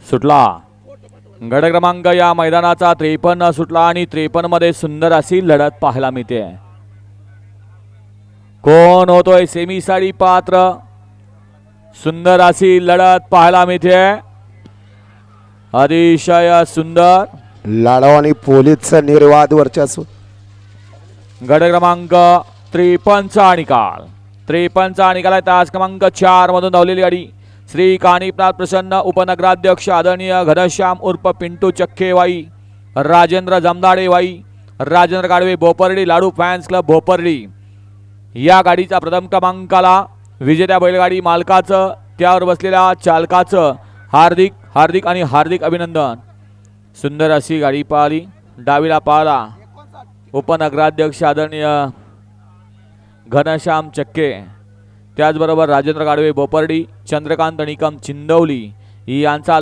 सुटला। गट क्रमांक या मैदानाचा 53 सुटला आणि 53 मध्ये सुंदर अशी लढत पाहायला मिळते। कोण होतोय सेमीसाठी पात्र? सुंदर अशी लढत पाहायला मिळते। अतिशय सुंदर लढाव आणि पोलीसचं निर्वाद वर्चस्व। गट क्रमांक 53 चा निकाल 53 चा निकाल आहे। तास क्रमांक 4 मधून धावलेली गाडी श्री कानिपनाथ प्रसन्न उपनगराध्यक्ष आदरणीय घनश्याम उर्फ पिंटू चक्केवाई, राजेंद्र जमदाडे वाई, राजेंद्र गाडवे भोपर्डी, लाडू फॅन्स क्लब भोपर्डी या गाडीचा प्रथम क्रमांकाला विजेत्या बैलगाडी मालकाचं त्यावर बसलेल्या चालकाचं हार्दिक हार्दिक आणि हार्दिक अभिनंदन। सुंदर अशी गाडी पाहिली, डावीला पाहिला उपनगराध्यक्ष आदरणीय घनश्याम चक्के, त्याचबरोबर राजेंद्र गाडवे भोपर्डी, चंद्रकांत निकम चिंदवली यांचा